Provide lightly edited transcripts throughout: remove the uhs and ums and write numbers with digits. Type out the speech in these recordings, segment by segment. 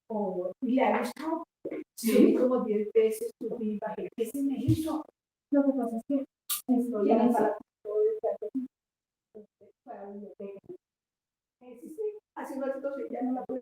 O le ha gustado, subí como 10 veces, subí, bajé, ¿qué se me hizo? Lo que pasa es que estoy en esa para la biblioteca. Sí, sí, hace un ratito sí, ya no la puedo.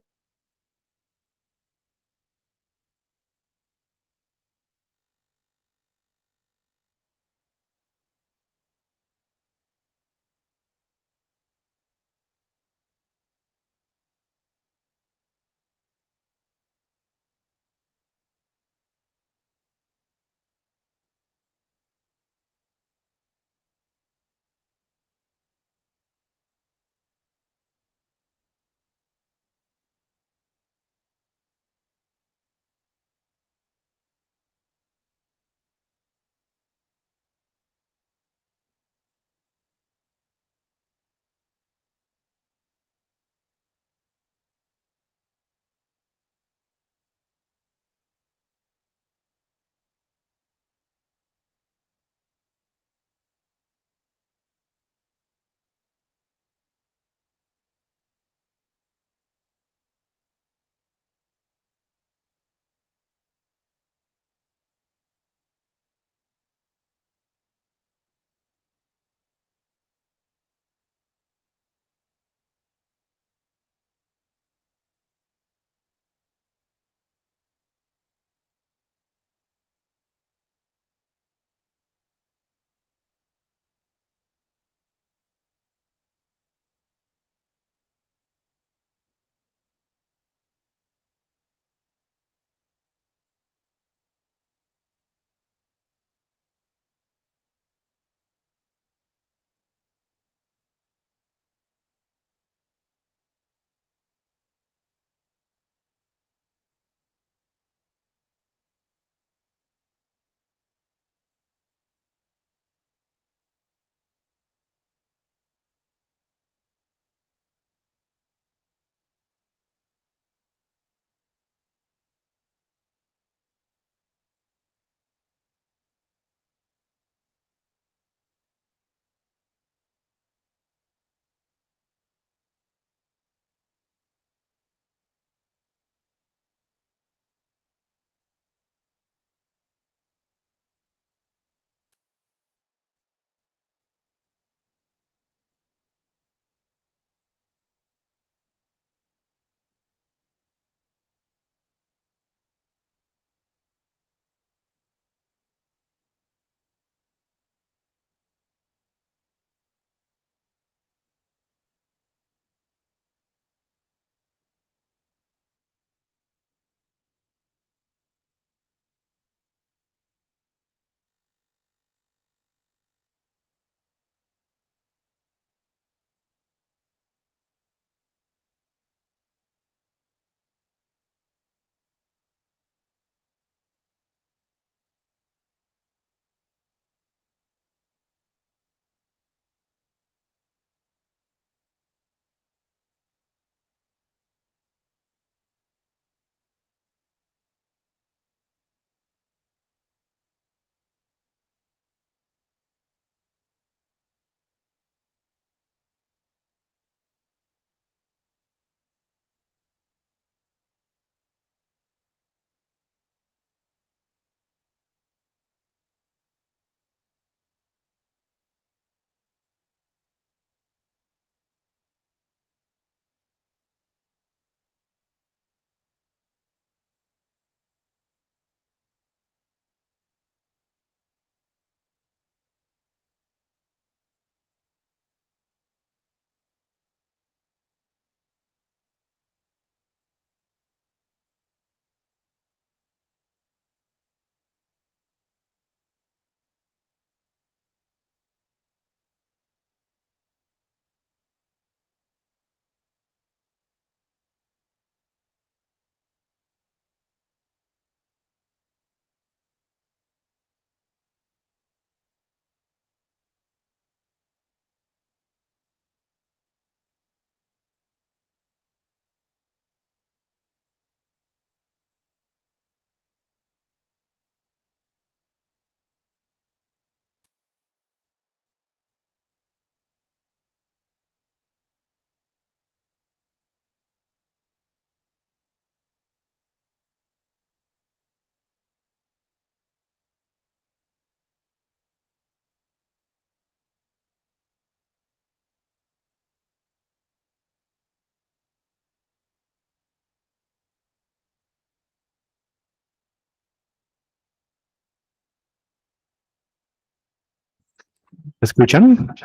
¿Me escuchan?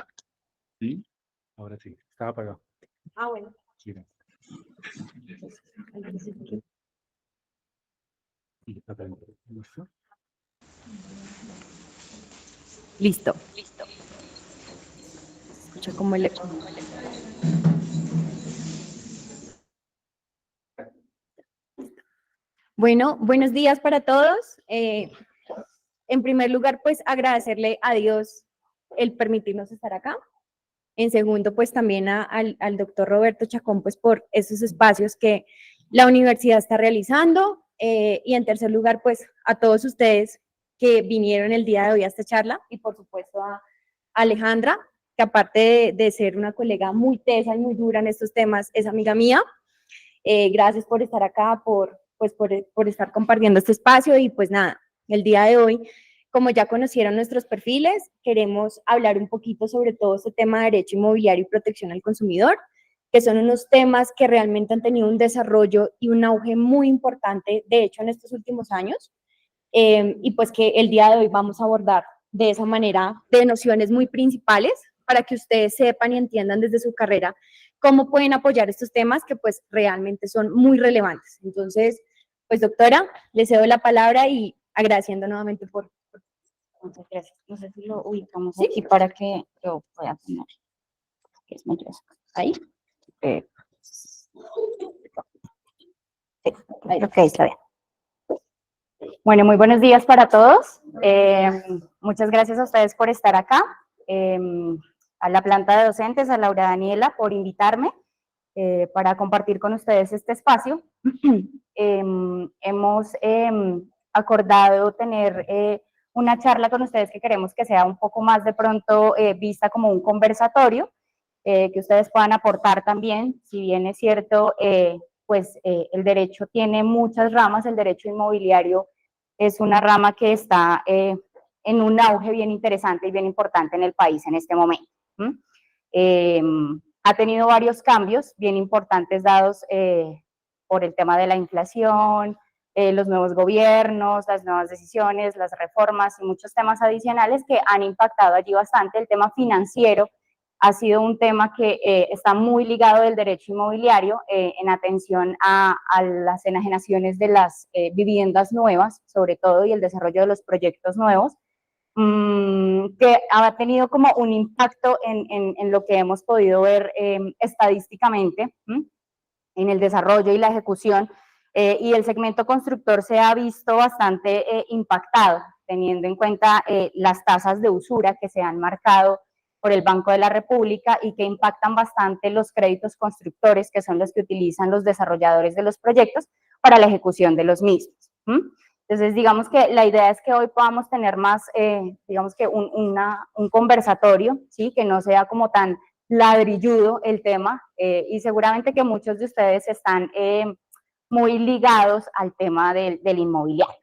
Sí, ahora sí, estaba apagado. Ah, bueno. Sí, ¿listo? Listo. Escucha como el eco. Bueno, buenos días para todos. En primer lugar, pues agradecerle a Dios el permitirnos estar acá. En segundo, pues también al doctor Roberto Chacón, pues por esos espacios que la universidad está realizando. Y en tercer lugar, pues a todos ustedes que vinieron el día de hoy a esta charla y por supuesto a Alejandra, que aparte de ser una colega muy tesa y muy dura en estos temas, es amiga mía. Gracias por estar acá, por estar compartiendo este espacio y pues nada, el día de hoy, como ya conocieron nuestros perfiles, queremos hablar un poquito sobre todo este tema de derecho inmobiliario y protección al consumidor, que son unos temas que realmente han tenido un desarrollo y un auge muy importante, de hecho, en estos últimos años, y pues que el día de hoy vamos a abordar de esa manera de nociones muy principales para que ustedes sepan y entiendan desde su carrera cómo pueden apoyar estos temas que pues realmente son muy relevantes. Entonces, pues doctora, le cedo la palabra y agradeciendo nuevamente por... Muchas gracias. No sé si lo ubicamos aquí para que yo pueda poner. Es mayor. Ahí. Eh, sí, ahí, ok, está bien. Bueno, muy buenos días para todos. Muchas gracias a ustedes por estar acá. A la planta de docentes, a Laura Daniela, por invitarme para compartir con ustedes este espacio. Hemos acordado tener una charla con ustedes que queremos que sea un poco más de pronto vista como un conversatorio, que ustedes puedan aportar también, si bien es cierto, pues el derecho tiene muchas ramas, el derecho inmobiliario es una rama que está en un auge bien interesante y bien importante en el país en este momento. Ha tenido varios cambios bien importantes dados por el tema de la inflación, los nuevos gobiernos, las nuevas decisiones, las reformas y muchos temas adicionales que han impactado allí bastante. El tema financiero ha sido un tema que está muy ligado del derecho inmobiliario en atención a las enajenaciones de las viviendas nuevas, sobre todo, y el desarrollo de los proyectos nuevos, que ha tenido como un impacto en lo que hemos podido ver estadísticamente, en el desarrollo y la ejecución, y el segmento constructor se ha visto bastante impactado, teniendo en cuenta las tasas de usura que se han marcado por el Banco de la República y que impactan bastante los créditos constructores, que son los que utilizan los desarrolladores de los proyectos para la ejecución de los mismos. Entonces, digamos que la idea es que hoy podamos tener más, digamos que un conversatorio, ¿sí? Que no sea como tan ladrilludo el tema, y seguramente que muchos de ustedes están muy ligados al tema del inmobiliario.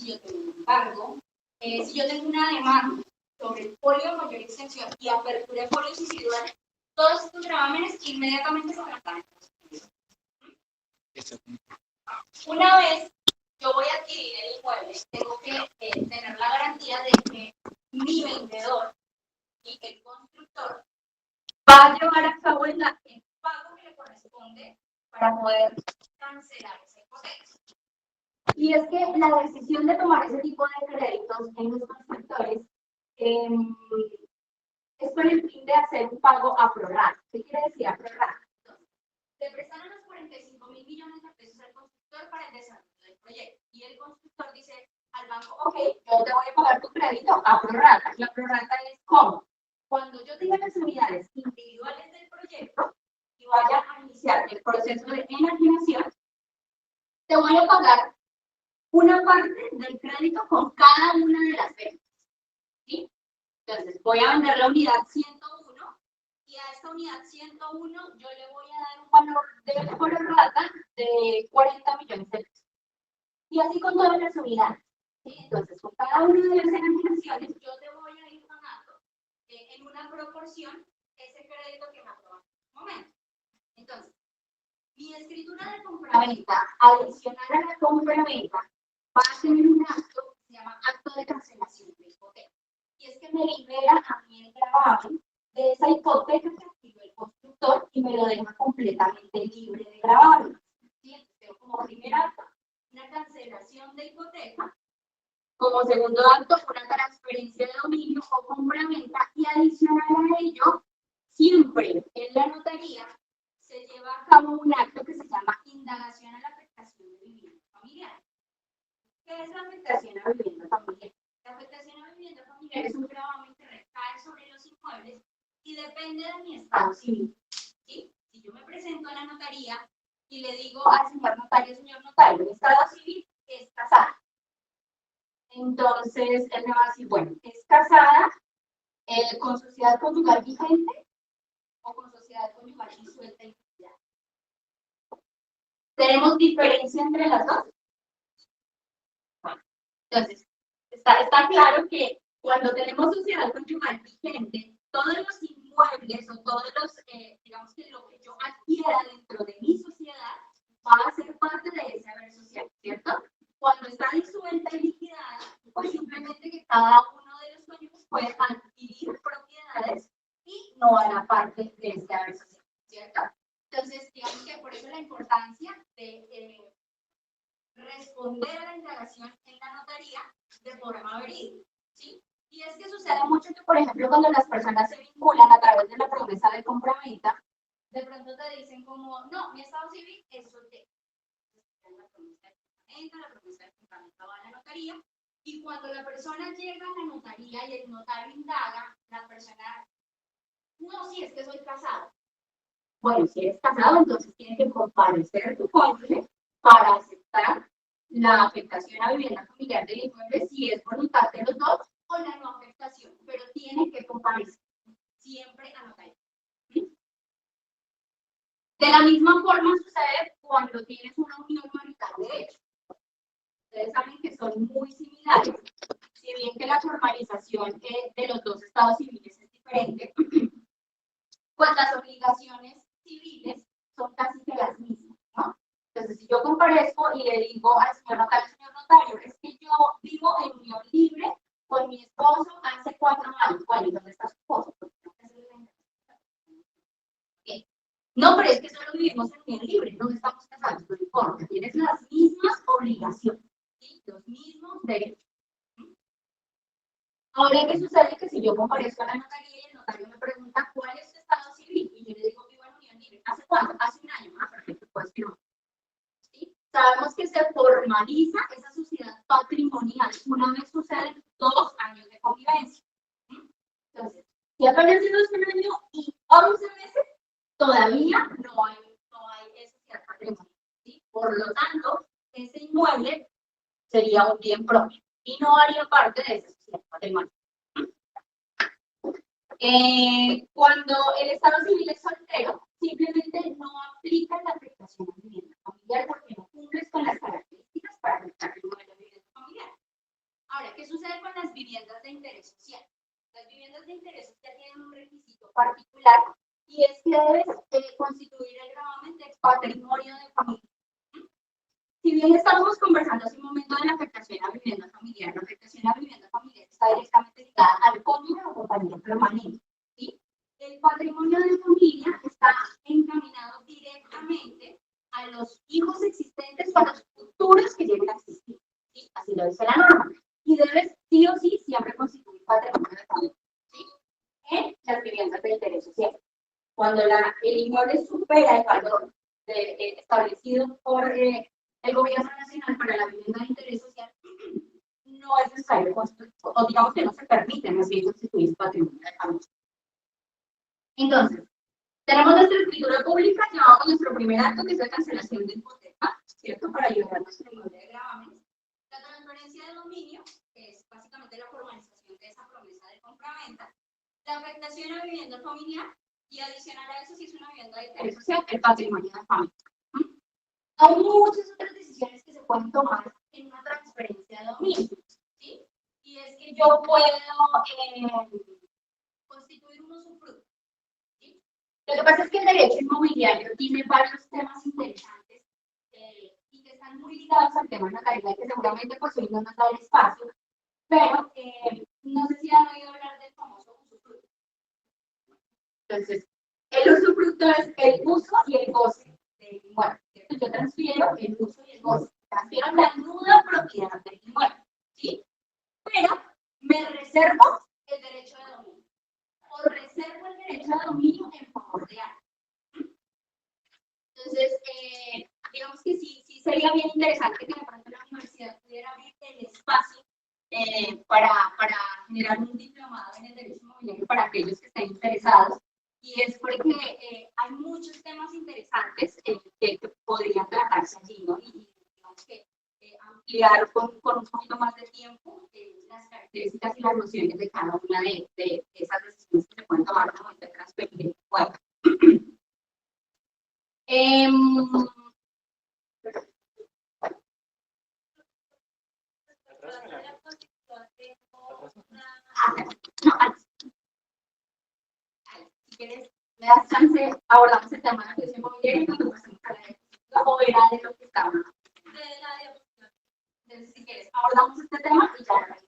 si yo tengo un embargo, si yo tengo una demanda sobre el folio de mayor extensión y apertura de folios individuales, todos estos gravámenes inmediatamente se tratan. Una vez yo voy a adquirir el inmueble, tengo que tener la garantía de que mi vendedor y el constructor va a llevar a cabo el pago que le corresponde para poder cancelar esa hipoteca. Y es que la decisión de tomar ese tipo de créditos en los constructores es con el fin de hacer un pago a prorrata. ¿Qué quiere decir a prorrata? Le prestaron los 45.000 millones de pesos al constructor para el desarrollo del proyecto. Y el constructor dice al banco, ok, yo te voy a pagar tu crédito a prorrata. La prorrata es ¿cómo? Cuando yo tenga las unidades individuales del proyecto y vaya a iniciar el proceso de enajenación, te voy a pagar una parte del crédito con cada una de las ventas. ¿Sí? Entonces, voy a vender la unidad 101 y a esta unidad 101 yo le voy a dar un valor de prorrata de 40 millones de pesos. Y así con todas las unidades. ¿Sí? Entonces, con cada una de las enajenaciones yo te voy a ir pagando en una proporción ese crédito que me aprobaron en este momento. Entonces, mi escritura de compraventa, adicional a la compraventa, va a tener un acto que se llama acto de cancelación de hipoteca. Y es que me libera a mí el gravamen de esa hipoteca que activó el constructor y me lo deja completamente libre de gravamen. ¿Sí? Entonces, tengo como primer acto una cancelación de hipoteca, como segundo acto una transferencia de dominio o compraventa, y adicional a ello, siempre en la notaría se lleva a cabo un acto que se llama indagación a la afectación de vivienda familiar. ¿Qué es la afectación a vivienda familiar? La afectación a vivienda familiar es un gravamen que recae sobre los inmuebles y depende de mi estado civil. ¿Sí? Si yo me presento a la notaría y le digo al señor notario, mi estado civil es casada. Entonces, él me va a decir, bueno, ¿es casada con sociedad conyugal vigente o con sociedad conyugal disuelta y liquidada? ¿Tenemos diferencia entre las dos? Bueno, entonces, está claro que cuando tenemos sociedad conyugal vigente, todos los inmuebles o todos los, digamos que lo que yo adquiera dentro de mi sociedad va a ser parte de ese haber social, ¿cierto? Cuando está disuelta y liquidada, pues simplemente que cada uno de los cónyuges puede adquirir propiedades y no a la parte de este haber social, ¿cierto? Entonces, digamos que por eso la importancia de responder a la indagación en la notaría de forma verídica, ¿sí? Y es que sucede mucho que, por ejemplo, cuando las personas se vinculan a través de la promesa de compraventa, de pronto te dicen como, no, mi estado civil es soltero. La promesa de compraventa va a la notaría, y cuando la persona llega a la notaría y el notario indaga, la persona, no, si es que soy casado. Bueno, si eres casado, entonces tienes que comparecer tu cónyuge para aceptar la afectación a vivienda familiar del inmueble, si es voluntad de los dos, o la no afectación, pero tiene que comparecer siempre a notario. ¿Sí? De la misma forma sucede cuando tienes una unión marital de hecho. Ustedes saben que son muy similares, si bien que la formalización de los dos estados civiles es diferente, pues las obligaciones civiles son casi que las mismas, ¿no? Entonces, si yo comparezco y le digo al señor notario, es que yo vivo en unión libre con mi esposo hace 4 años. Bueno, ¿y dónde está su esposo? Bien. No, pero es que solo vivimos en unión libre, no estamos casados, no importa, tienes las mismas obligaciones, ¿sí? Los mismos derechos. Ahora, ¿qué sucede? Que si yo comparezco a la notaría y el notario me pregunta cuál es tu estado civil, y yo le digo vivo en unión libre, ¿hace cuánto? Hace 1 año. Ah, perfecto, pues que no. ¿Sí? Sabemos que se formaliza esa sociedad patrimonial una vez suceden 2 años de convivencia. ¿Sí? Entonces, si apenas sido 1 año y 11 meses, todavía no hay sociedad patrimonial. ¿Sí? Por lo tanto, ese inmueble sería un bien propio y no haría parte de esa sociedad patrimonial. Cuando el estado civil es soltero, simplemente no aplica la afectación a vivienda familiar porque no cumples con las características para afectar el inmueble de vivienda familiar. interés social. Las viviendas de interés social tienen un requisito particular y es que debes constituir el gravamen de patrimonio de familia. Si bien estábamos conversando hace un momento de la afectación a la vivienda familiar, la afectación a la vivienda familiar está directamente ligada al cónyuge o compañía permanente. ¿Sí? El patrimonio de familia está encaminado directamente a los hijos existentes o a los futuros que lleguen a existir. ¿Sí? Así lo dice la norma. Y debes sí o sí siempre constituir patrimonio de familia. ¿Sí? En las viviendas de interés social. Cuando el inmueble supera el valor establecido por el gobierno nacional para la vivienda de interés social, no es necesario constituir, o digamos que no se permite más bien constituir patrimonio de familia. Entonces, tenemos nuestra escritura pública, llevamos nuestro primer acto, que es la cancelación de hipoteca, ¿cierto? Para ayudar a nuestro inmueble de gravamen. La transferencia de dominio, que es básicamente la formalización de esa promesa de compraventa. La afectación a vivienda familiar, y adicional a eso, si es una vivienda de interés social, el patrimonio de familia. Hay muchas otras decisiones que se pueden tomar en una transferencia de dominio, ¿sí? Y es que yo puedo constituir un usufructo, ¿sí? Lo que pasa es que el derecho inmobiliario tiene varios temas interesantes y que están muy ligados al tema notarial, que seguramente pues hoy no nos da el espacio, pero no sé si han oído hablar del famoso usufructo. Entonces, el usufructo es el uso y el goce del inmueble. Yo transfiero el uso y el goce. Transfiero la nuda propiedad del inmueble. ¿Sí? Pero me reservo el derecho de dominio. O reservo el derecho de dominio en favor de alguien. Entonces, digamos que sí sería bien interesante que de pronto la universidad pudiera abrir el espacio para generar un diplomado en el derecho inmobiliario para aquellos que estén interesados. Y es porque hay muchos temas interesantes que podrían tratarse allí, ¿no? Y digamos que ampliar con un poquito más de tiempo las características y las nociones de cada una de esas decisiones que se pueden tomar al momento de transferir el cuadro. Si quieres, me das chance, abordamos el tema de la acción inmobiliaria y cuando pasemos a la o era de lo que estaba. Entonces, si quieres, abordamos este tema y ya.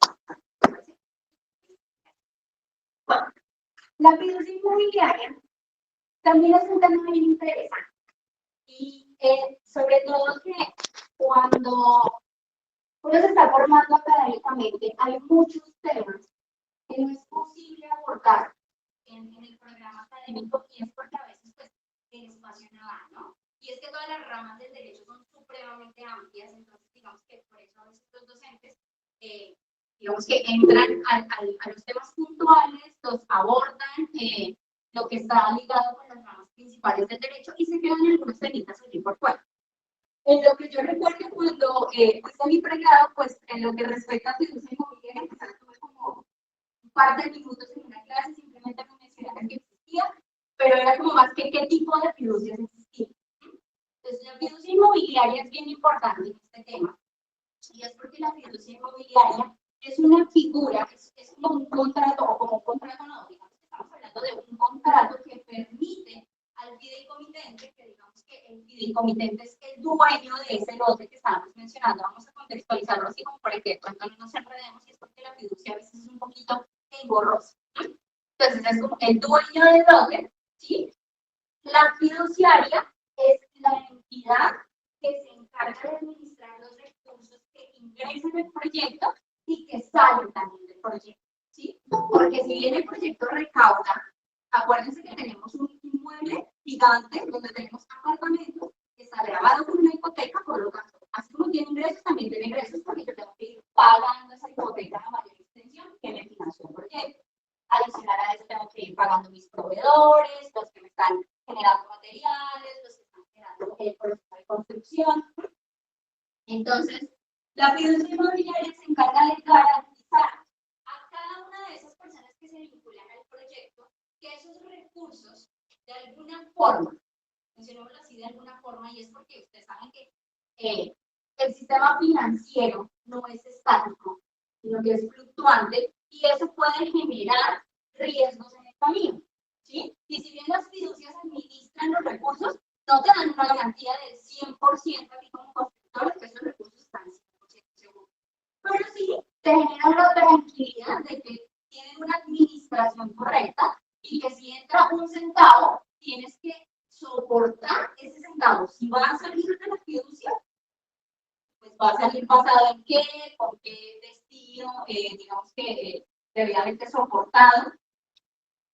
Bueno, la fiducia inmobiliaria también es un tema muy interesante. Y sobre todo que cuando uno se está formando académicamente, hay muchos temas que no es posible abordar en el programa académico, y es porque a veces pues el espacio no da, ¿no? Y es que todas las ramas del derecho son supremamente amplias, entonces digamos que por eso a veces los docentes digamos que entran a los temas puntuales, los abordan, lo que está ligado con las ramas principales del derecho, y se quedan algunos temitas allí por fuera. En lo que yo recuerdo cuando hice mi pregrado, pues en lo que respecta a fiducia inmobiliaria, pues tuve como un par de minutos en una clase, simplemente me mencionaron que existía, pero era como más que qué tipo de fiducias existían. Entonces, la fiducia inmobiliaria es bien importante en este tema, y es porque la fiducia inmobiliaria es una figura, es como un contrato, o como un contrato no, digamos que estamos hablando de un contrato que permite al fideicomitente, que digamos que el fideicomitente es el dueño de ese lote que estábamos mencionando. Vamos a contextualizarlo así como para que de pronto no nos enredemos, y es porque la fiducia a veces es un poquito engorrosa. Entonces es como el dueño del lote, ¿sí? La fiduciaria es la entidad que se encarga de administrar los recursos que ingresan en el proyecto y que salen también del proyecto, ¿sí? Porque si bien el proyecto recauda, acuérdense que tenemos un inmueble gigante donde tenemos apartamentos que está grabado con una hipoteca, por lo tanto, así como tiene ingresos, también tiene ingresos, porque yo tengo que ir pagando esa hipoteca a mayor extensión que me financió el proyecto. Adicional a eso, tengo que ir pagando mis proveedores, los que me están generando materiales, los que están generando el proceso de construcción. Entonces, la fiducia inmobiliaria se encarga de garantizar a cada una de esas personas que se vinculan al proyecto que esos recursos, de alguna forma, mencionémoslo así, de alguna forma, y es porque ustedes saben que el sistema financiero no es estático, sino que es fluctuante, y eso puede generar riesgos en el camino, ¿sí? Y si bien las fiducias administran los recursos, no te dan una garantía del 100% a ti como constructor que esos recursos están 100% seguros. Pero sí te generan la tranquilidad de que tienen una administración correcta y que si entra un centavo, tienes que soportar ese centavo. Si va a salir de la fiducia, pues va a salir basado en qué, con qué destino, digamos que debidamente soportado.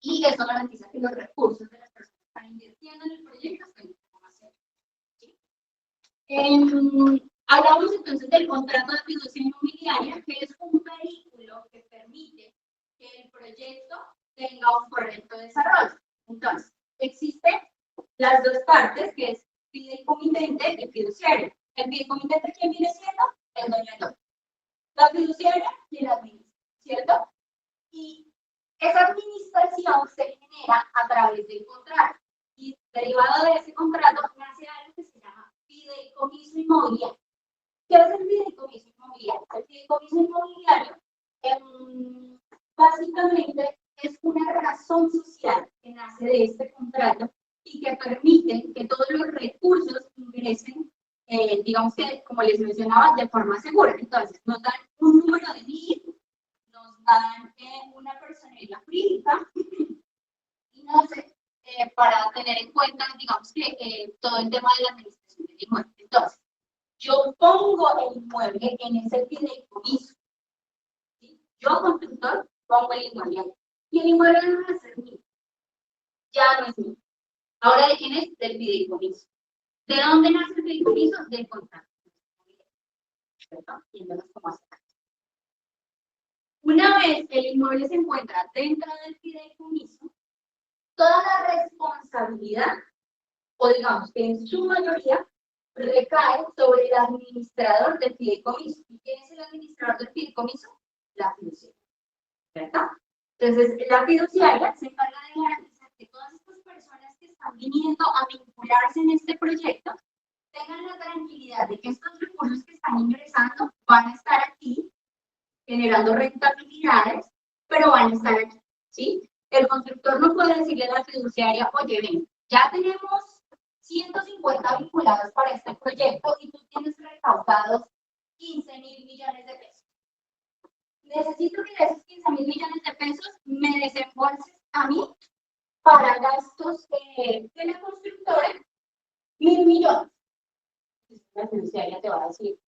Y eso garantiza que los recursos de las personas que están invirtiendo en el proyecto estén más seguros, ¿sí? Hablamos entonces del contrato de fiducia inmobiliaria, que es un vehículo que permite que el proyecto tenga un correcto desarrollo. Entonces, existen las dos partes, que es fideicomitente y fiduciario. El fideicomitente, ¿quién viene siendo? El dueño del lote. La fiduciaria, quien la administra, ¿cierto? Y esa administración se genera a través del contrato. Y derivado de ese contrato nace algo que se llama fideicomiso inmobiliario. ¿Qué es el fideicomiso inmobiliario? El fideicomiso inmobiliario básicamente es una razón social que nace de este contrato y que permite que todos los recursos ingresen, digamos que, como les mencionaba, de forma segura. Entonces, nos dan un número de NIF, nos dan una personería jurídica y nace para tener en cuenta, digamos que, todo el tema de la administración del inmueble. Entonces, yo pongo el inmueble en ese fideicomiso, ¿sí? Yo, constructor, pongo el inmueble ahí. Y el inmueble no va a ser mío. Ya no es mío. Ahora, ¿de quién es? Del fideicomiso. ¿De dónde nace el fideicomiso? Del contrato. ¿Cierto? Viéndonos cómo hacer. Una vez el inmueble se encuentra dentro del fideicomiso, toda la responsabilidad, o digamos que en su mayoría, recae sobre el administrador del fideicomiso. ¿Y quién es el administrador del fideicomiso? La fiduciaria. ¿Verdad? Entonces, la fiduciaria se encarga de garantizar que todas estas personas que están viniendo a vincularse en este proyecto tengan la tranquilidad de que estos recursos que están ingresando van a estar aquí generando rentabilidades, pero van a estar aquí, ¿sí? El constructor no puede decirle a la fiduciaria, oye, ven, ya tenemos 150 vinculados para este proyecto y tú tienes recaudados 15.000 millones de pesos. Necesito que de esos 15.000 millones de pesos me desembolses a mí para gastos de la constructora 1.000 millones. La fiduciaria te va a decir,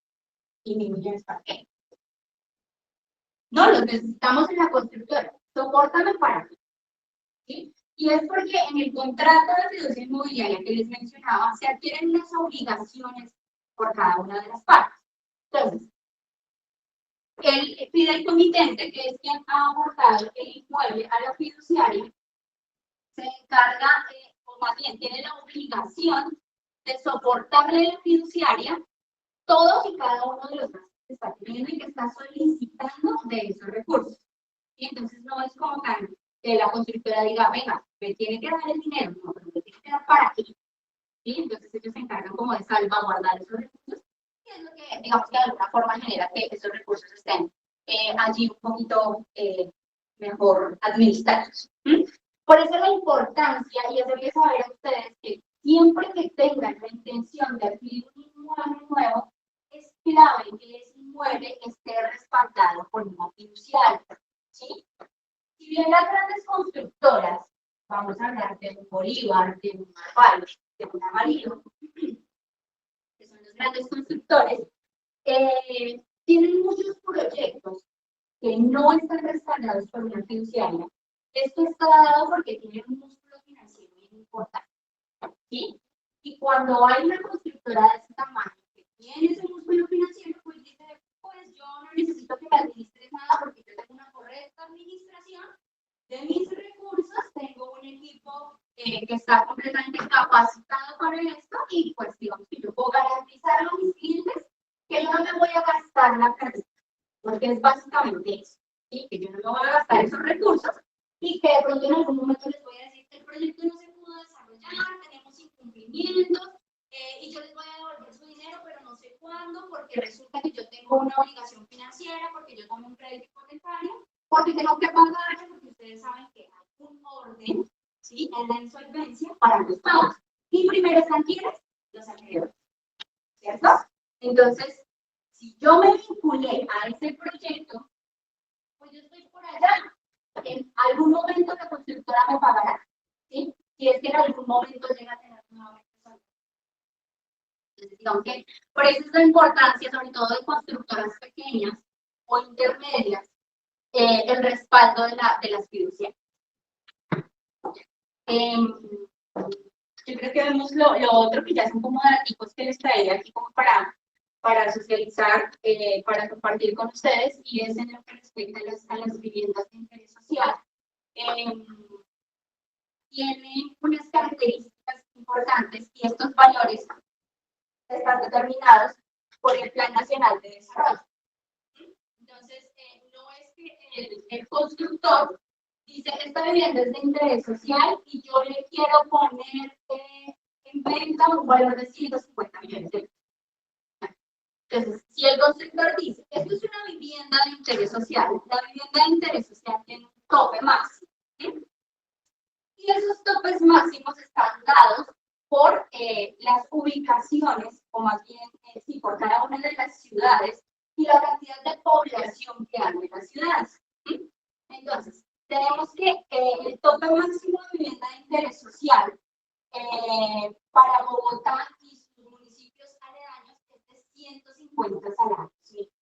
¿y 1.000 millones para qué? No, los necesitamos en la constructora. Sopórtame para mí, ¿sí? Y es porque en el contrato de fiducia inmobiliaria que les mencionaba, se adquieren unas obligaciones por cada una de las partes. Entonces, el fideicomitente, que es quien ha aportado el inmueble a la fiduciaria, se encarga, o más bien tiene la obligación de soportarle a la fiduciaria todos y cada uno de los gastos que está teniendo y que está solicitando de esos recursos. Y entonces no es como que la constructora diga, venga, me tiene que dar el dinero, no, pero me tiene que dar para aquí. ¿Sí? Entonces ellos se encargan como de salvaguardar esos recursos, y es lo que, digamos que de alguna forma genera que esos recursos estén allí un poquito mejor administrados. ¿Mm? Por eso la importancia, y hacerles saber a ustedes que siempre que tengan la intención de adquirir un inmueble nuevo, es clave que ese inmueble esté respaldado por una fiduciaria, ¿sí? Si bien las grandes constructoras, vamos a hablar de un Bolívar, de un Marval, de un Amarillo, que son los grandes constructores, tienen muchos proyectos que no están respaldados por una fiduciaria. Esto está dado porque tienen un músculo financiero bien importante, ¿sí? Y cuando hay una constructora de ese tamaño que tiene ese músculo financiero, pues dice, pues yo no necesito que me administres nada porque yo tengo una correcta administración de mis recursos, tengo un equipo que está completamente capacitado para esto y pues digamos que yo puedo garantizar a mis clientes que yo no me voy a gastar la pérdida, porque es básicamente eso, ¿sí? Que yo no me voy a gastar esos recursos y que de pronto en algún momento les voy a decir que el proyecto no se pudo desarrollar, tenemos incumplimientos y yo les voy a devolver su dinero, pero no sé cuándo, porque resulta que yo tengo una obligación financiera, porque yo tomé un crédito hipotecario porque tengo que pagar, porque ustedes saben que hay un orden, ¿sí?, en la insolvencia para los pagos. Y primero están quienes, los acreedores, ¿cierto? Entonces, si yo me vinculé a ese proyecto, pues yo estoy por allá. En algún momento la constructora me pagará, ¿sí? Si es que en algún momento llega a tener nuevamente salud. Entonces, digamos que por eso es la importancia, sobre todo de constructoras pequeñas o intermedias, el respaldo de las fiduciarias. Yo creo que vemos lo otro, que ya son como datos que les traía aquí como para socializar, para compartir con ustedes, y es en lo que respecta a las viviendas de interés social. Tienen unas características importantes y estos valores están determinados por el Plan Nacional de Desarrollo. Entonces, no es que el constructor dice, esta vivienda es de interés social y yo le quiero poner en venta un valor de 150 millones de euros. Entonces, si el constructor dice, esto es una vivienda de interés social, la vivienda de interés social tiene un tope máximo, ¿sí? Y esos topes máximos están dados por las ubicaciones, o más bien, sí, por cada una de las ciudades y la cantidad de población que hay en las ciudades, ¿sí? Entonces, tenemos que el tope máximo de vivienda de interés social para Bogotá y sus municipios aledaños es de 150 salarios, ¿sí?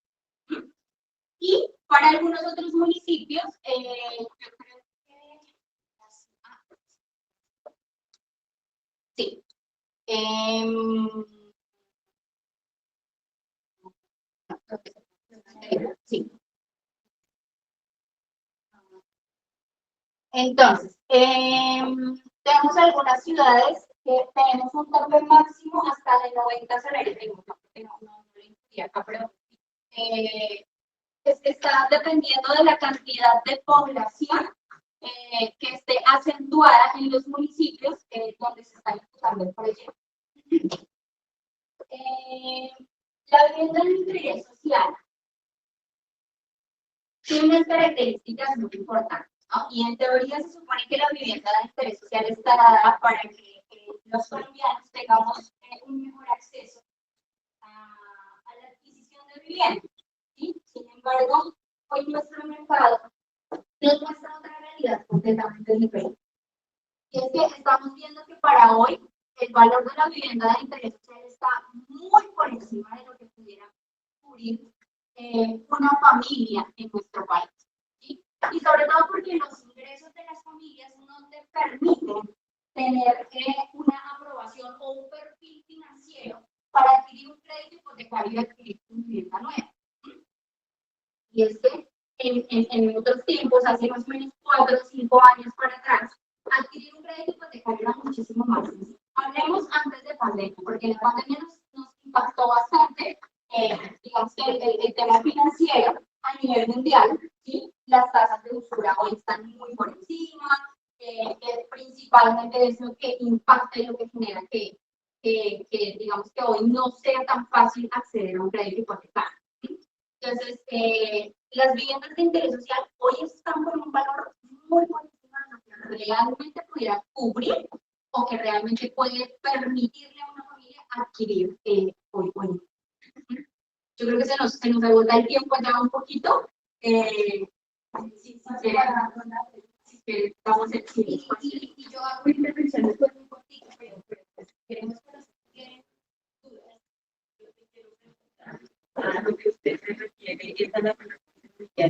Y para algunos otros municipios, yo creo que sí. Sí. Entonces, tenemos algunas ciudades que tenemos un tope máximo hasta de 90 salarios. No lo incluí acá, pero está dependiendo de la cantidad de población que esté acentuada en los municipios donde se está ejecutando el proyecto. La vivienda de interés social tiene unas características muy importantes, ¿no? Y en teoría se supone que la vivienda de interés social está dada para que los colombianos tengamos un mejor acceso a la adquisición de vivienda, ¿sí? Sin embargo, hoy nuestro mercado nos muestra otra realidad completamente diferente. Y es que estamos viendo que para hoy el valor de la vivienda de interés social está muy por encima de lo que pudiera cubrir una familia en nuestro país, ¿sí? Y sobre todo porque los ingresos de las familias no te permiten tener una aprobación o un perfil financiero para adquirir un crédito hipotecario y adquirir una vivienda nueva. Y es que en otros tiempos, hace más o menos 4 o 5 años para atrás, adquirir un crédito hipotecario era muchísimo más sencillo. Hablemos antes de pandemia, porque la pandemia nos impactó bastante, digamos que el tema financiero a nivel mundial, ¿sí? Las tasas de usura hoy están muy por encima, principalmente es lo que impacta y lo que genera que digamos que hoy no sea tan fácil acceder a un crédito hipotecario, ¿sí? Entonces, las viviendas de interés social hoy están por un valor muy por encima de lo que realmente pudiera cubrir o que realmente puede permitirle a una familia adquirir hoy. Yo creo que se nos agota el tiempo ya un poquito. Si quieren, vamos a decir. Y yo hago intervenciones pues muy cortitas, pero pues, queremos conocer si tienen dudas. Yo te quiero preguntar. A lo que usted se refiere es a la pregunta que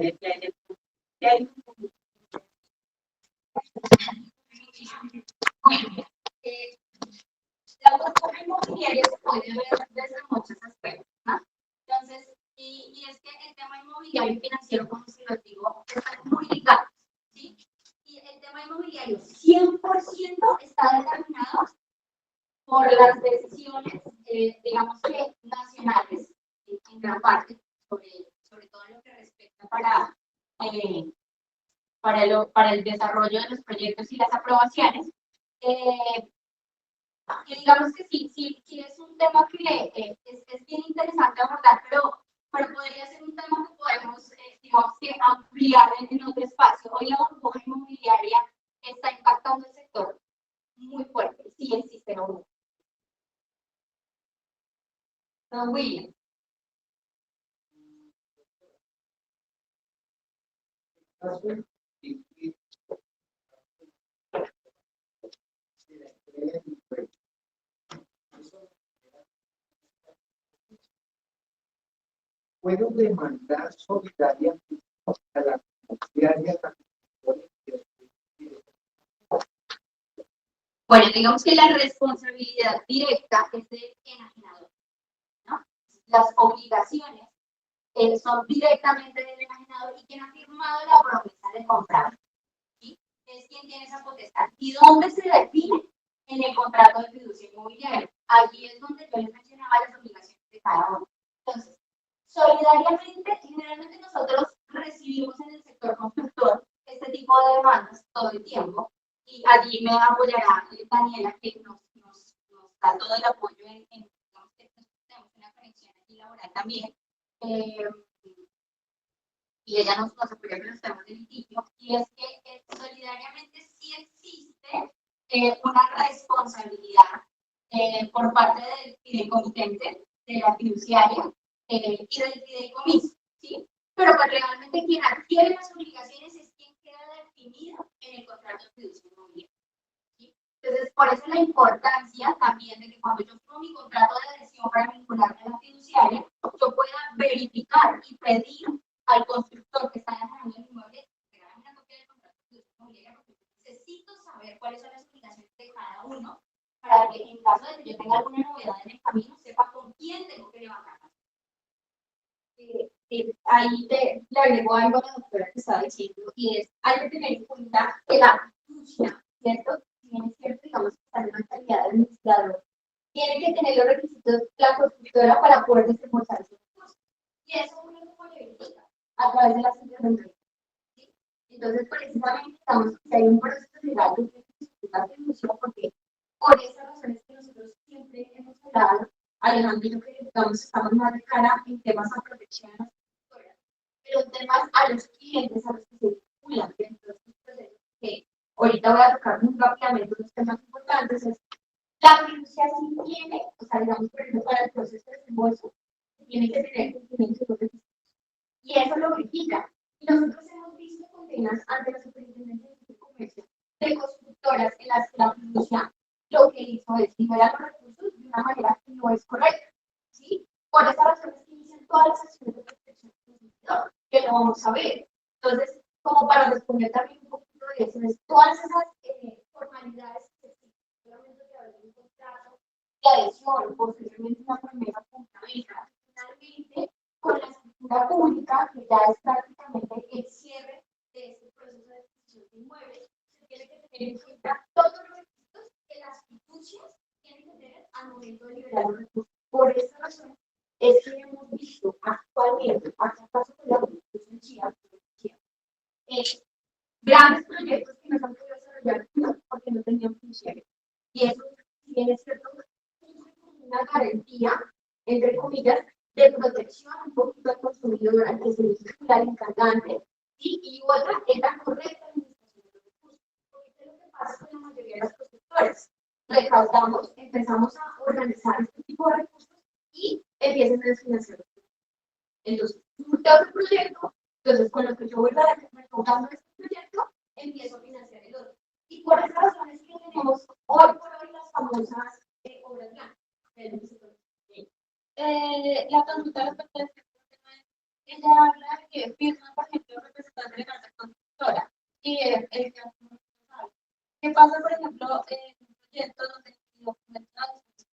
hay La burbuja inmobiliaria se puede ver desde muchos aspectos, ¿no? Entonces, y es que el tema inmobiliario y financiero, como se lo digo, están muy ligados, ¿sí? Y el tema inmobiliario 100% está determinado por las decisiones, digamos que nacionales, en gran parte, sobre todo en lo que respecta para el desarrollo de los proyectos y las aprobaciones. Y digamos que sí es un tema que es bien interesante abordar, pero podría ser un tema que podemos, digamos que ampliar ampliar en otro espacio. Hoy la burbuja inmobiliaria está impactando el sector muy fuerte, sí existe la burbuja. Don William. Puedo demandar solidariamente a la fiduciaria. Bueno, digamos que la responsabilidad directa es del enajenador, ¿no? Las obligaciones son directamente del enajenador y quien ha firmado la promesa de comprar, ¿sí? Es quien tiene esa potestad. ¿Y dónde se define? En el contrato de fiducia inmobiliaria. Allí es donde yo les mencionaba las obligaciones de cada uno. Entonces, solidariamente, generalmente nosotros recibimos en el sector constructor este tipo de demandas todo el tiempo. Y allí me apoyará Daniela, que nos da todo el apoyo digamos que tenemos una conexión aquí laboral también. Y ella nos apoya con los temas de litigio. Y es que solidariamente sí existe una responsabilidad por parte del fideicomitente, de la fiduciaria y del fideicomiso, ¿sí? Pero pues realmente quien adquiere las obligaciones es quien queda definido en el contrato de fiducia inmobiliaria, ¿sí? Entonces, por eso la importancia también de que cuando yo firmo mi contrato de adhesión para vincularme a la fiduciaria, yo pueda verificar y pedir al constructor que está dejando el inmueble que haga una copia del contrato de fiducia inmobiliaria, porque necesito saber cuáles son las obligaciones de cada uno para que en caso de que yo tenga alguna novedad en el camino, sepa con quién tengo que levantar. Ahí le agrego algo a la doctora que estaba diciendo, y es, hay que tener en cuenta que la fiducia, ¿cierto? Si bien es cierto, digamos que está en una calidad de administrador, tiene que tener los requisitos la constructora para poder desembolsar esos recursos. Y eso uno lo verifica a través de las intervenciones, ¿sí? Entonces, precisamente, digamos que hay un proceso legal que tiene que discutir la fiducia, porque por esas razones que nosotros siempre hemos hablado, Alejandro y yo que digamos estamos más de cara en temas a protección a las constructoras, pero en temas a los clientes a los que se vinculan dentro de estos procesos, que ahorita voy a tocar muy rápidamente unos temas importantes, es la fiducia sí tiene, o sea, digamos, por ejemplo, para el proceso de desembolso, tiene que tener cumplimiento de los requisitos. Y eso lo verifica. Y nosotros hemos visto condenas ante la Superintendencia de Comercio de constructoras en las que la fiducia lo que hizo es liberar los recursos de una manera que no es correcta, ¿sí? Por esa razón es que inician todas las acciones de protección del consumidor, que lo vamos a ver. Entonces, como para responder también un poquito de eso, es todas esas formalidades que existen, solamente a través de un contrato de adhesión, posteriormente una promesa compraventa, finalmente con la escritura pública, que ya es prácticamente el cierre de este proceso de adquisición de inmuebles, se tiene que tener en cuenta todos los requisitos que las fiducias tienen que tener al momento de liberar los recursos. Por esa razón es que hemos visto actualmente, acá paso con la fiducia Chía, grandes proyectos que no se han podido desarrollar porque no tenían fiduciario. Y eso, si bien es cierto, es una garantía, entre comillas, de protección un poquito al consumidor, al que se le vincula al encargante, ¿sí? Y otra es la correcta administración de los recursos. Porque ¿qué es lo que pasa con la mayoría de las constructoras? Recaudamos, empezamos a organizar este tipo de recursos y empiezan a desfinanciar. Entonces, todo el proyecto, entonces con lo que yo voy recaudando este proyecto, empiezo a financiar el otro. Y por esas razones que tenemos hoy por hoy las famosas obras blancas. La consulta respecto a este tema, ella habla de que firma, por ejemplo, representante de la constructora. Y el caso no sabe. ¿Qué pasa, por ejemplo, en un proyecto donde el documento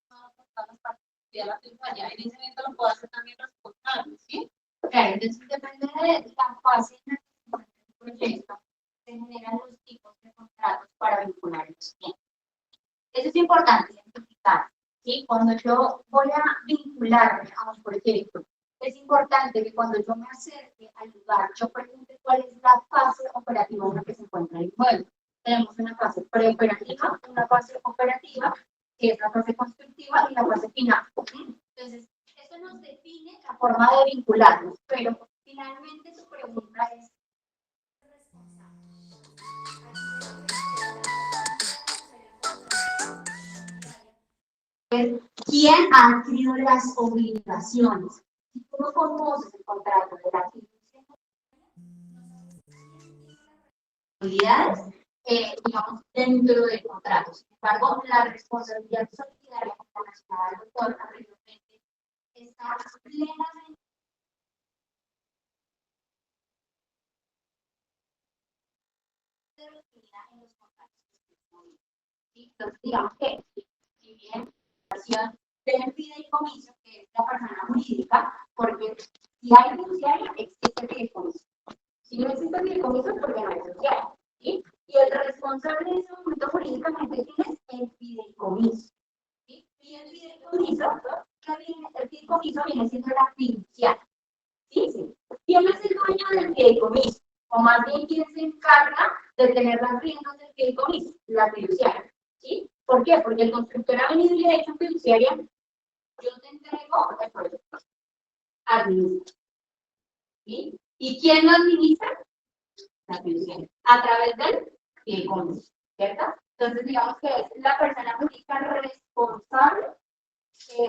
no por todas las partes de la fiduciaria? En ese momento lo puedo hacer también responsable, ¿sí? Claro, entonces depende de la fase en la que se encuentra el proyecto, se generan los tipos de contratos para vincular los clientes. Eso es importante identificar, ¿sí? Cuando yo voy a vincularme a un proyecto, es importante que cuando yo me acerque al lugar, yo pregunte cuál es la fase operativa en la que se encuentra el inmueble. Tenemos una fase preoperativa, una fase operativa, que es la fase constructiva, y la fase final. Entonces, eso nos define la forma de vincularnos, pero finalmente su pregunta es, es quién ha adquirido las obligaciones. Si tú no conoces el contrato de la fiducia, responsabilidades, digamos, dentro del contrato. Sin embargo, la responsabilidad solidaria como mencionaba el doctor anteriormente está plenamente definida en los contratos. ¿Sí? Entonces, digamos que si bien la acción del fideicomiso, que es la persona jurídica, porque si hay fiduciaria, existe fideicomiso. Si no existe fideicomiso, es porque no hay fiduciaria. ¿Sí? Y el responsable de ese momento jurídicamente, ¿quién es? El fideicomiso. ¿Sí? Y el fideicomiso, el fideicomiso viene siendo la fiduciaria. ¿Sí? Sí. ¿Quién es el dueño del fideicomiso? O más bien, ¿quién se encarga de tener las riendas del fideicomiso? La fiduciaria. ¿Sí? ¿Por qué? Porque el constructor ha venido y le ha hecho fiduciaria, yo te entrego el proyecto. Administra. ¿Sí? ¿Y quién lo administra? La fiduciaria. A través del fideicomiso. ¿Cierto? Entonces, digamos que es la persona jurídica responsable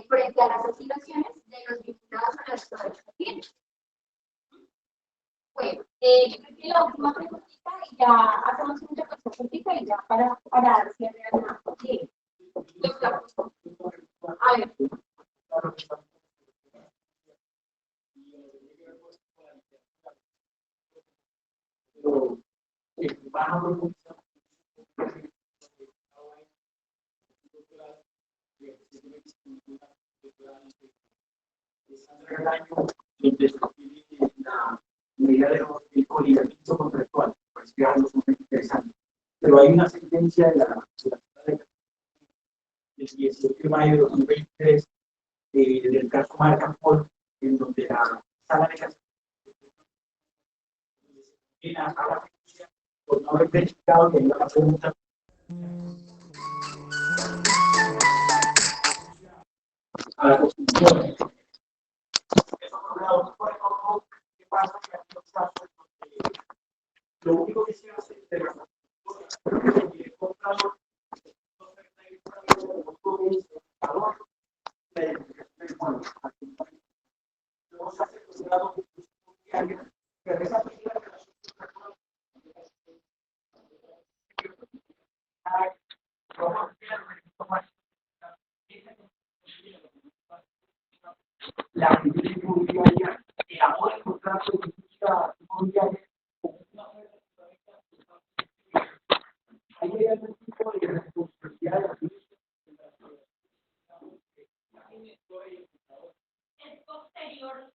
frente a las obligaciones de los vinculados a los derechos que tienen. Bueno, yo creo que la última preguntita y ya hacemos una intervención cortita y ya para dar cierre a la sí. Doctor. A ver. La medida del colindamiento contractual, pues que es algo muy interesante. Pero hay una sentencia de la del 18 de mayo de 2023 del caso Marca Pol, en donde la sala de casación a la justicia por no haber verificado que iba a la pregunta a la Constitución. Eso por un lado, por el otro, ¿qué pasa? Que hay otros casos donde lo único que se hace es de la Constitución y el comprador no se está invitando a los la identificación del fondo. Luego se hace el grado diario, pero esa primera relación la actividad inmobiliaria, el amor al contrato de justicia inmobiliaria, hay algún tipo de responsabilidad de la Es posterior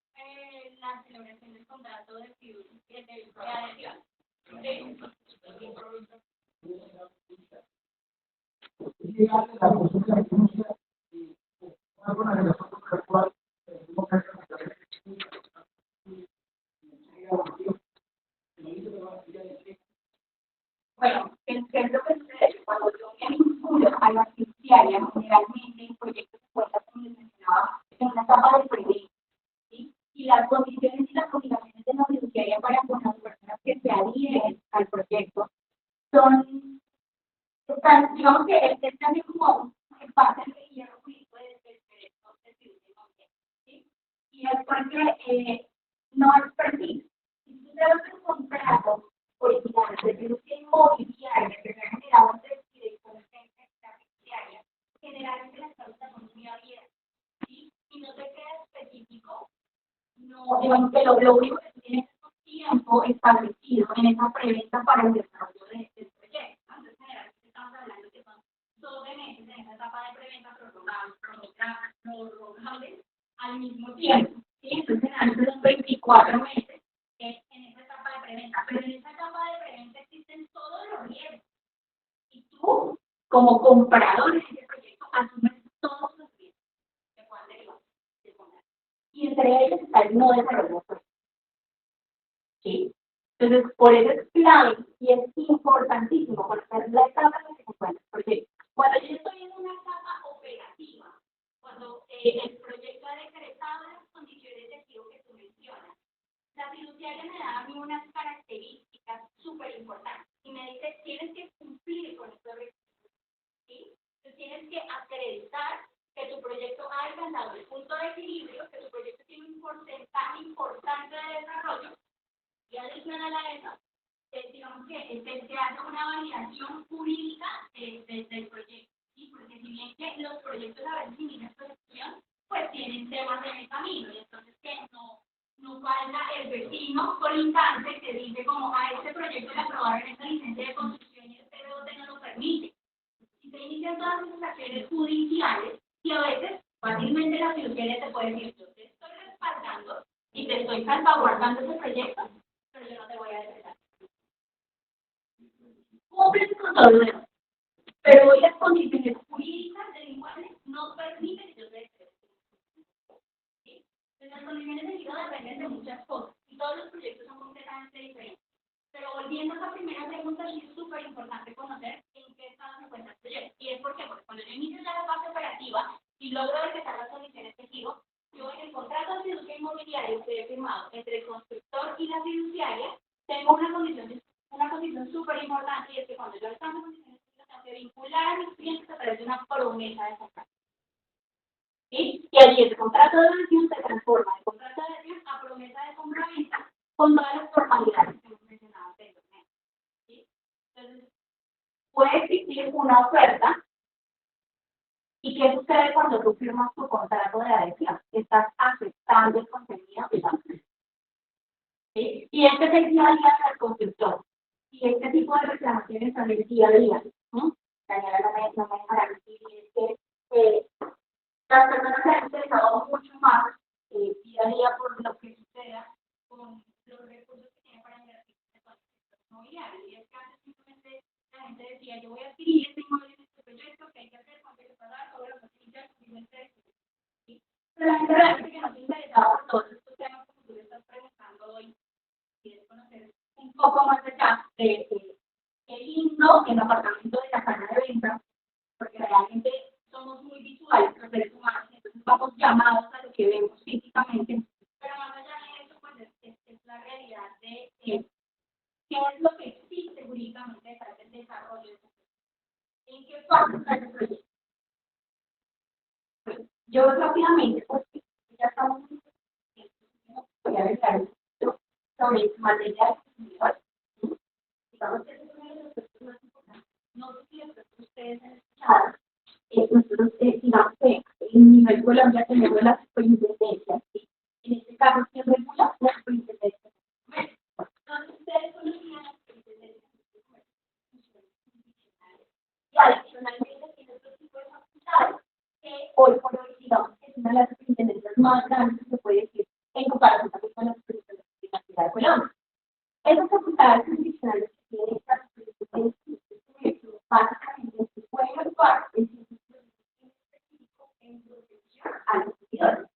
la celebración del contrato de fiducia de adhesión. Bueno, el ejemplo que sucede cuando yo me vinculo a la fiduciaria, generalmente el proyecto se cuenta, como les mencionaba, en una etapa de preventa, ¿sí? Y las condiciones y las obligaciones de la fiduciaria para con las personas que se adhieren al proyecto están, digamos que es también como en parte del hierro jurídico del derecho de fiducia, ¿sí? Y es porque no es perfil. Si tú te das un contrato original de fiducia inmobiliaria que se ha generado entre el fideicomiso y la fiduciaria, generalmente las cláusulas son muy abiertas, ¿sí? Y no te queda específico, no, digamos que lo único que tú tienes es un tiempo establecido en esa preventa para el desarrollo del proyecto. Entonces, generalmente estamos hablando que son 12 meses en esa etapa de preventa prorrogables al mismo tiempo, ¿sí? Entonces, generalmente son 24 meses en esa etapa de preventa, pero en esa etapa de preventa existen todos los riesgos y tú, como comprador de ese proyecto, asumes todos los riesgos que puedan derivar del contrato. Y entre ellos está el no desarrollo del proyecto. ¿Sí? Entonces, por eso es clave y es importantísimo conocer la etapa en la que se encuentra el proyecto. Cuando yo estoy en una etapa operativa, cuando el proyecto ha decretado las condiciones de giro que tú mencionas, la fiduciaria me da a mí unas características súper importantes y me dice, tienes que cumplir con estos requisitos, ¿sí? Entonces, tienes que acreditar que desarrollo y adicional a eso, digamos que se hace una validación jurídica del proyecto, ¿sí? Porque si bien que los proyectos a veces inician su ejecución, pues tienen temas en el camino, y entonces que no falta el vecino colindante que dice como a este proyecto le aprobaron esta licencia de construcción y el PBOT no lo permite. Si se inician todas esas acciones judiciales, y a veces fácilmente la fiduciaria te puede decir, yo te estoy respaldando y te estoy salvaguardando ese proyecto, pero yo no te voy a decretar. Cumplen con todo eso, pero hoy las condiciones jurídicas del inmueble no permiten que yo te decrete. ¿Sí? Entonces, las condiciones de giro dependen de muchas cosas y todos los proyectos son completamente diferentes. Pero volviendo a esa primera pregunta, sí es súper importante conocer en qué estado se encuentra el proyecto. ¿Y es por qué? Porque cuando yo inicio ya la fase operativa y logro decretar las condiciones de giro, yo en el contrato de fiducia inmobiliaria que he firmado entre el constructor y la fiduciaria, tengo una condición súper importante, y es que cuando yo alcance condiciones de giro, tengo que vincular a mis clientes a través de una promesa de contrato. ¿Sí? Y allí ese contrato de adhesión se transforma de contrato de adhesión a promesa de compraventa con todas las formalidades que hemos mencionado anteriormente. ¿Sí? Entonces, puede existir una oferta. ¿Y qué sucede cuando tú firmas tu contrato de adhesión? Estás aceptando el contenido de la oferta. ¿Sí? Y este es el día a día del constructor. Y este tipo de reclamaciones son el día a día. ¿No? Daniela no me dejará mentir, y es que las personas se han interesado mucho más día a día por lo que suceda con los recursos que tienen para invertir en el sector inmobiliario. Y es que antes simplemente la gente decía, yo voy a adquirir este inmueble en este proyecto, ¿qué hay que hacer? ¿Cuánto hay que pagar? Todo lo que se inicia ¿sí? Pero la gente realmente que no se interesaba por todos estos temas como tú le estás preguntando hoy, quieres conocer un poco más allá de qué lindo el apartamento de la casa de venta, porque realmente somos muy visuales los seres humanos, entonces vamos llamados a lo que vemos físicamente, pero más allá de eso, pues es la realidad de qué es lo que existe jurídicamente detrás del desarrollo de este proyecto. ¿En qué fase está el proyecto? Pues, yo rápidamente, porque ya estamos voy a hablar sobre material individual. Digamos que es uno de los aspectos más importantes. No sé si ustedes han escuchado. Nosotros, digamos que en nivel Colombia tenemos las superintendencias, ¿sí? En este caso, ¿quién regula? Las superintendencias. Entonces, ustedes conocían las superintendencias y adicionalmente tiene otro tipo de facultades que hoy por hoy, digamos, es una de las superintendencias más grandes que se puede decir en comparación también con las superintendencias de Colombia. Esas facultades adicionales que tiene esta superintendencia básicamente se pueden actuar en a los servidores.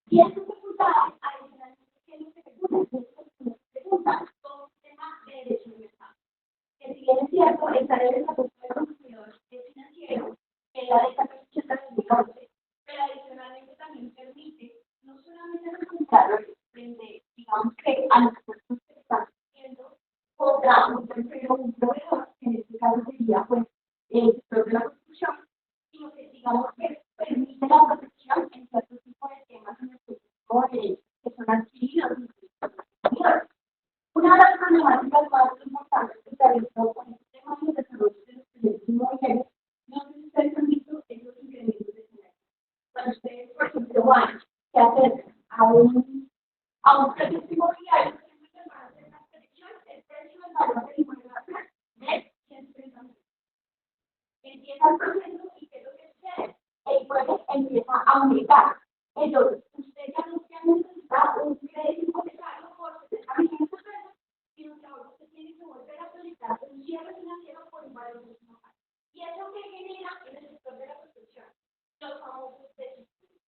Y estas facultades adicionalmente tienen que preguntar todo el tema de derecho universal. Que si bien es cierto, esta ley del Estatuto del Consumidor es financiero, en la ley 1480 pero adicionalmente también permite no solamente representarlo frente, digamos que a los puestos que están haciendo contra un tercero, un proveedor, que en este caso sería pues el sector de la construcción, sino que digamos que permite la protección en cierto tipo de temas en el que son adquiridos. Una de las problemáticas más importantes que se ha visto con este tema de los desarrollos de los proyectos inmobiliarios, no sé si ustedes han visto esos incrementos de precios. Cuando ustedes, por ejemplo, van a hacer a un proyecto inmobiliario, siempre van a hacer una predicción, el precio del valor del inmueble va a ser de 130.000. Empieza el proceso y ¿qué es lo que sucede? El inmueble empieza a aumentar. Entonces, usted ya no necesita un crédito hipotecario por 70 millones de pesos, sino que ahora usted tiene que volver a solicitar un cierre financiero por un valor mucho más alto. Y eso que genera en el sector de la construcción, los famosos deficiencias.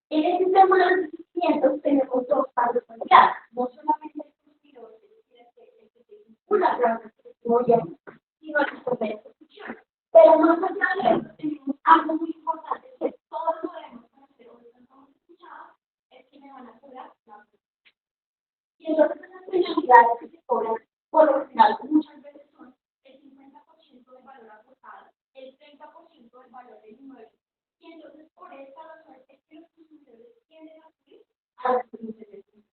En el sistema de los crecimientos tenemos dos partes sociales, no solamente el consumidor, es decir, el que se vincula a la construcción, sino el sector de la construcción. Pero más allá de eso, tenemos algo muy importante que todos podemos conocer o hemos escuchado, es que me van a cobrar la construcción. Y entonces esas penalidades que se cobran, por lo general, muchas veces son el 50% del valor aportado, el 30% del valor del inmueble. Y entonces, por esta razón, es que los consumidores tienden a subir a las superintendencias.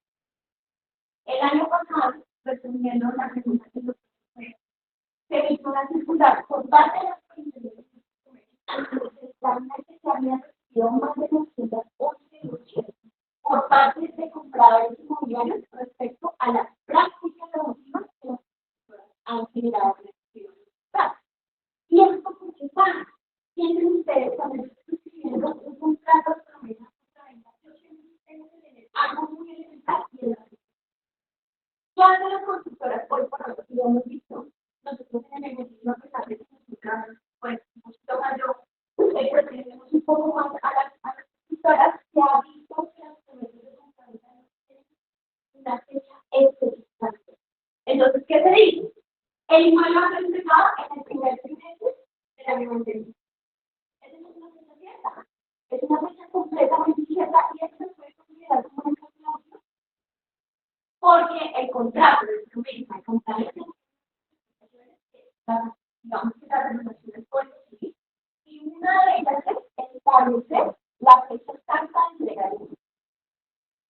la pregunta que nos se hizo una circular por parte de las comisiones que se habían recibido más de 211 denuncias por parte de compradores inmobiliarios respecto a las prácticas abusivas que las constructoras han generado en el sector. ¿Y esto por qué pasa? Tienen ustedes cuando están suscribiendo un contrato de promesa compraventa que ustedes tienen algo muy elemental y es la fecha. ¿Qué hacen las constructoras? Hoy por hoy, lo hemos visto, nosotros en el negocio, a pesar de que nosotros, pues, un poquito mayor, pertenecemos un poco más a las constructoras, se ha visto que las promesas de compraventa no tienen una fecha específica. Entonces, ¿qué se dice? El inmueble va a ser entregado en el primer trimestre del año anterior. Esa no es una fecha cierta, es una fecha completamente cierta y esto se puede considerar como una calculación porque el contrato de promesa de compraventa digamos que las relaciones pueden seguir y una de ellas es establecer la fecha exacta de entrega del inmueble.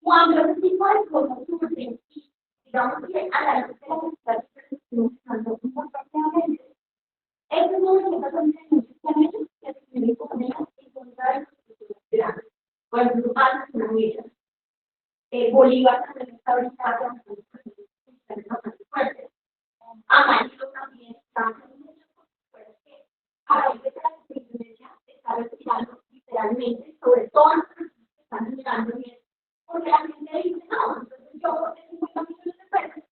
Cuando ese tipo de cosas surgen, digamos que a la vez de las necesidades que se están dando importantemente, estos 911 denuncias que han hecho que se tienen con ellas en contra de los estructuras grandes. Por ejemplo, Paz es una de ellas. Bolívar también está ahorita trabajando bastante fuertes. Amarillo también está haciendo muchas cosas que a raíz de que la superintendencia está retirando literalmente sobre todo los que están generando bien. Porque la gente dice, no, entonces yo por 50 millones de pesos,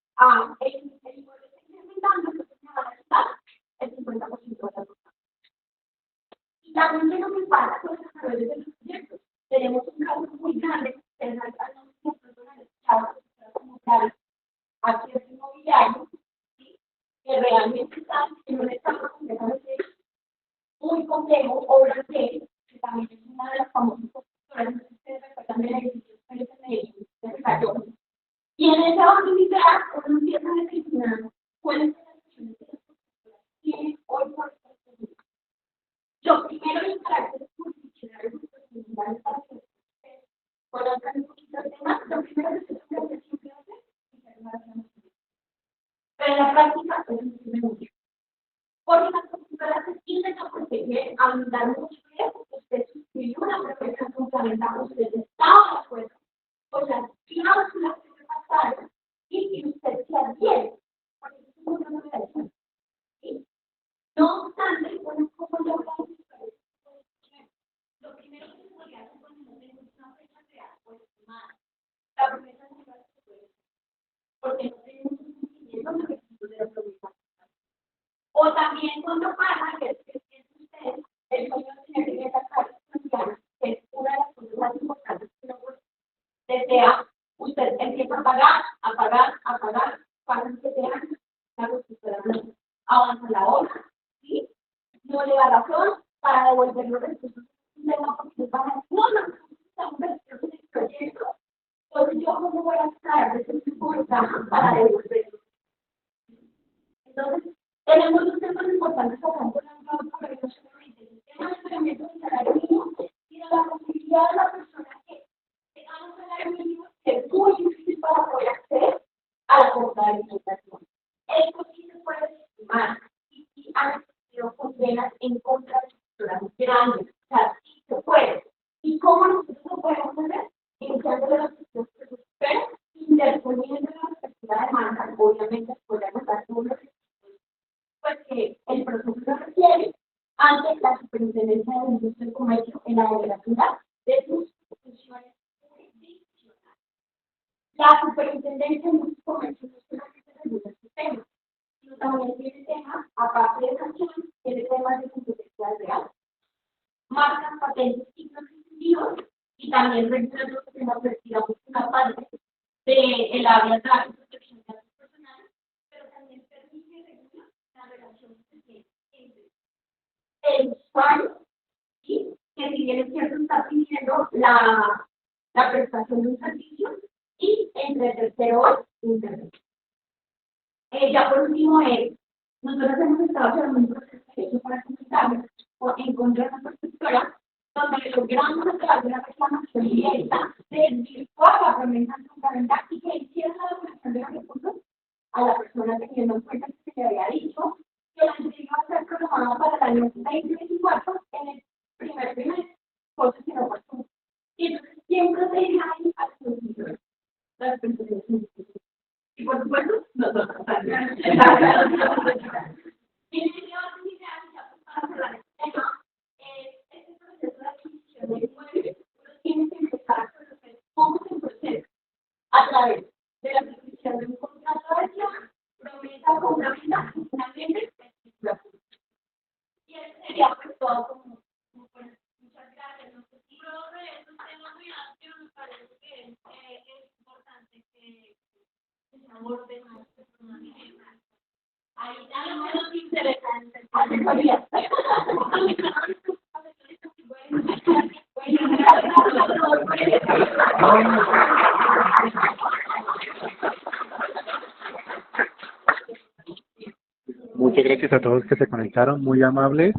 el inmueble está incrementando, entonces me van a quitar el 50% de la total. Y también es lo que pasa con los desarrollos de los proyectos. Tenemos un caso muy grande, que es la personas como tal, aquí es inmobiliario, ¿sí? Que realmente están en un estado completamente muy complejo, obras que también es una de las famosas constructoras, no sé si ustedes recuerdan del edificio de Recayó. Y en esa base literal, uno empieza a determinar cuáles son las acciones que las constructoras tienen hoy por hoy. Lo primero es carácter jurisdiccional y procedimental para que ustedes conozcan un poquito el tema. Lo primero que se siempre hace es hacer una reclamación. Pero en la práctica eso no sirve mucho. Porque las constructoras se intentan proteger, abundar mucho de eso. Usted suscribió una promesa compraventa, usted estaba de acuerdo con las cláusulas que se pasaron y que usted se adhiere. Porque eso es una novedad. ¿Sí? No obstante, bueno, como yo hablaba, lo primero que se podría hacer cuando no tenemos una fecha real o estimada, la promesa no se puede hacer, porque no tenemos un cumplimiento de los requisitos de la promesa. O también cuando pasa que usted, el sueño de tener que sacar social, que es una de las cosas más importantes que uno desea, usted empieza a pagar, pasan 7 años, la constructora no avanza la obra, ¿sí? No le da razón para devolver los recursos de la participación. No estamos en el proyecto. Entonces, ¿yo cómo voy a estar de ese tipo de caja para devolverlo? Entonces, tenemos dos temas importantes acá en Colombia, para que no se olviden. El tema del incremento del salario mínimo y de la posibilidad de la persona que tenga un salario mínimo que es muy difícil para poder acceder a la compra de alimentación. Esto sí se puede estimar y han existido condenas en contra de estructuras grandes. O sea, sí se puede. ¿Y cómo nosotros lo podemos hacer? Iniciando los procesos que se esperan, interponiendo la respectiva demanda, obviamente podemos dar todos los requisitos pues, que el proceso lo requiere ante la Superintendencia de la Industria y Comercio en la legislatura de sus funciones jurisdiccionales. La Superintendencia de Industria y Comercio no solamente regula este tema, sino también tiene temas, aparte de sanciones, tiene temas de competencia real, marcas, patentes y dispositivos, y también regula lo que se nos retira una parte del área de datos y protección de datos personales, pero también permite regular la relación que tiene entre el usuario y que si bien es cierto está pidiendo la prestación de un servicio y entre el tercero y internet. Ya por último, nosotros hemos estado haciendo un proceso de hecho para comunicarnos en contra de una constructora donde logramos a través de la reclamación directa desvirtuar la promesa compraventa y que hiciera la devolución de los recursos a la persona que teniendo en cuenta que se había dicho que la entrega iba a ser programada para el año 2024 en el primer trimestre, cosa que no pasó. Y entonces siempre se irá ahí al consumidor. Las personas. Y por supuesto, nosotros también. Y para cerrar el tema, este proceso de adquisición de inmuebles, uno tiene que empezar a conocer cómo se procesa a través de la suscripción de un contrato de acción, promesa, compraventa y finalmente escritura pública. Y eso sería pues todo como bueno, muchas gracias. No sé si es un tema muy amplio, me parece que es importante que se aborde más personalmente. Ahí ya lo interesante. Asesoría. Muchas gracias a todos que se conectaron, muy amables.